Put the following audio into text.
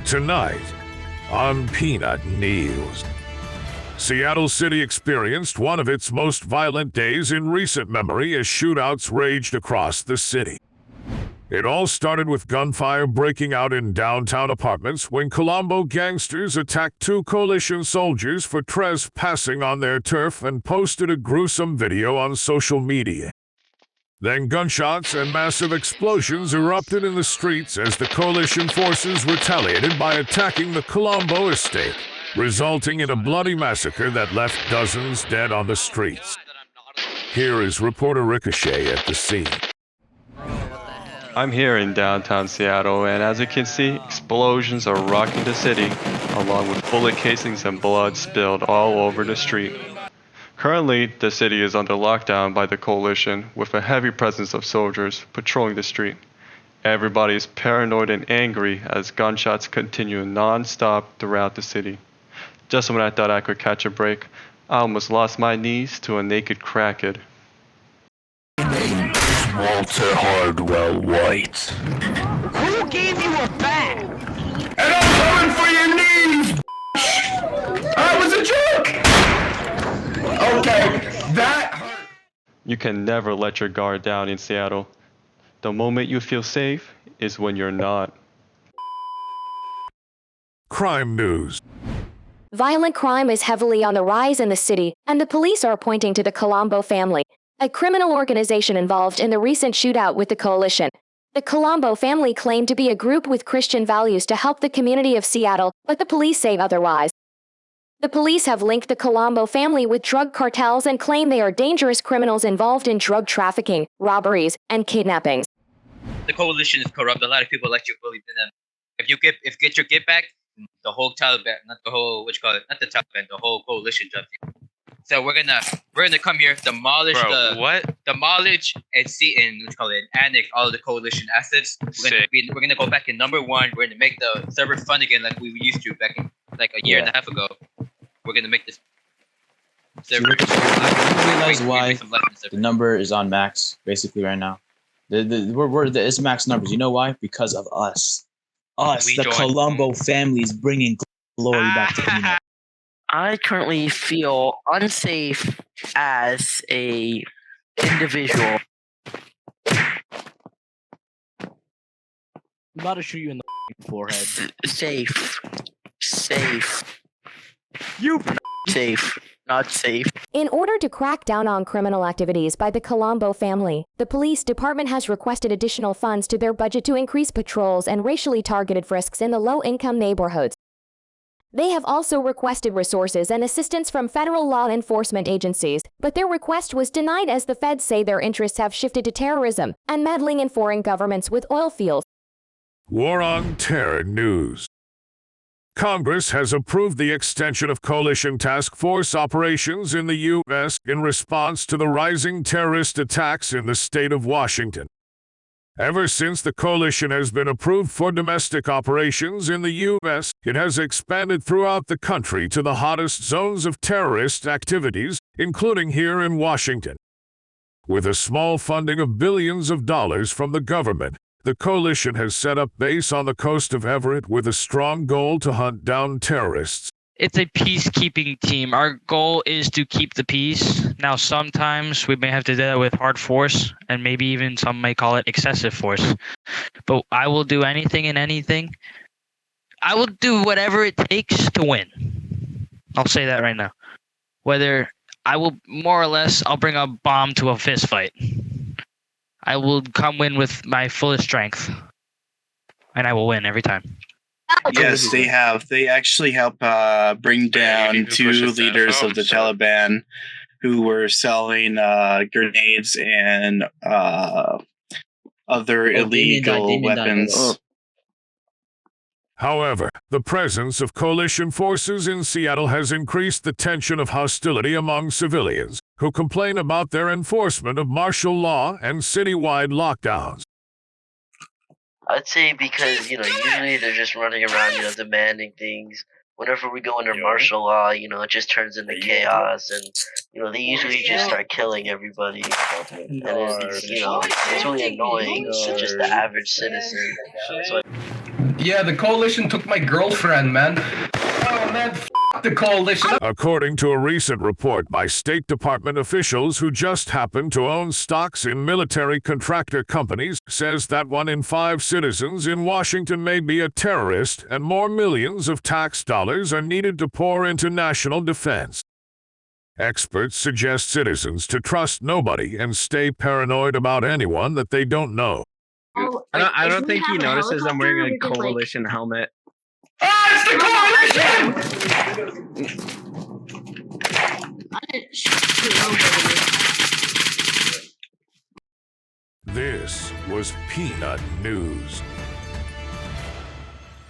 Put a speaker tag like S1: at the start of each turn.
S1: Tonight, on Peanut News, Seattle City experienced one of its most violent days in recent memory as shootouts raged across the city. It all started with gunfire breaking out in downtown apartments when Colombo gangsters attacked two coalition soldiers for trespassing on their turf and posted a gruesome video on social media. Then gunshots and massive explosions erupted in the streets as the coalition forces retaliated by attacking the Colombo estate, resulting in a bloody massacre that left dozens dead on the streets. Here is reporter Ricochet at the scene.
S2: I'm here in downtown Seattle, and as you can see, explosions are rocking the city, along with bullet casings and blood spilled all over the street. Currently, the city is under lockdown by the coalition, with a heavy presence of soldiers patrolling the street. Everybody is paranoid and angry as gunshots continue non-stop throughout the city. Just when I thought I could catch a break, I almost lost my knees to a naked crackhead.
S3: Walter Hardwell White.
S4: Who gave you a bat?
S3: And I'm coming for your knees, I was a joke! Okay, that hurt.
S2: You can never let your guard down in Seattle. The moment you feel safe is when you're not.
S1: Crime news.
S5: Violent crime is heavily on the rise in the city, and the police are pointing to the Colombo family, a criminal organization involved in the recent shootout with the coalition. The Colombo family claimed to be a group with Christian values to help the community of Seattle, but the police say otherwise. The police have linked the Colombo family with drug cartels and claim they are dangerous criminals involved in drug trafficking, robberies, and kidnappings.
S6: The coalition is corrupt. A lot of people like to believe in them. If you get your get back, the whole Taliban, not the whole not the Taliban, the whole coalition jumps you. So we're gonna come here, demolish and annex all of the coalition assets. We're gonna go back in number one. We're gonna make the server fun again like we used to back in like a year and a half ago. We're gonna make this server.
S7: You realize why the number is on max basically right now? It's max numbers. You know why? Because of us. The Colombo family is bringing glory back to Peanut.
S4: I currently feel unsafe as a individual.
S8: I'm about to shoot you in the forehead.
S4: Safe.
S8: You
S4: safe. Not safe.
S5: In order to crack down on criminal activities by the Colombo family, the police department has requested additional funds to their budget to increase patrols and racially targeted frisks in the low-income neighborhoods. They have also requested resources and assistance from federal law enforcement agencies, but their request was denied as the feds say their interests have shifted to terrorism and meddling in foreign governments with oil fields.
S1: War on Terror news. Congress has approved the extension of coalition task force operations in the U.S. in response to the rising terrorist attacks in the state of Washington. Ever since the coalition has been approved for domestic operations in the U.S., it has expanded throughout the country to the hottest zones of terrorist activities, including here in Washington. With a small funding of billions of dollars from the government, the coalition has set up base on the coast of Everett with a strong goal to hunt down terrorists.
S9: It's a peacekeeping team. Our goal is to keep the peace. Now, sometimes we may have to do that with hard force, and maybe even some may call it excessive force. But I will do anything and anything. I will do whatever it takes to win. I'll say that right now. Whether I will, more or less, I'll bring a bomb to a fist fight. I will come in with my fullest strength, and I will win every time.
S10: Yes, they have. They actually help bring down two leaders of the Taliban who were selling grenades and other illegal weapons.
S1: However, the presence of coalition forces in Seattle has increased the tension of hostility among civilians, who complain about their enforcement of martial law and citywide lockdowns.
S11: I'd say because, usually they're just running around, demanding things. Whenever we go under martial law, it just turns into chaos, and, they usually just start killing everybody. And it's really annoying to just the average citizen. So,
S3: Yeah, the coalition took my girlfriend, man. Oh, man, f*** the coalition.
S1: According to a recent report by State Department officials who just happen to own stocks in military contractor companies, says that 1 in 5 citizens in Washington may be a terrorist and more millions of tax dollars are needed to pour into national defense. Experts suggest citizens to trust nobody and stay paranoid about anyone that they don't know.
S12: I don't think he notices I'm wearing a coalition helmet.
S3: Ah, it's the coalition!
S1: This was Peanut News.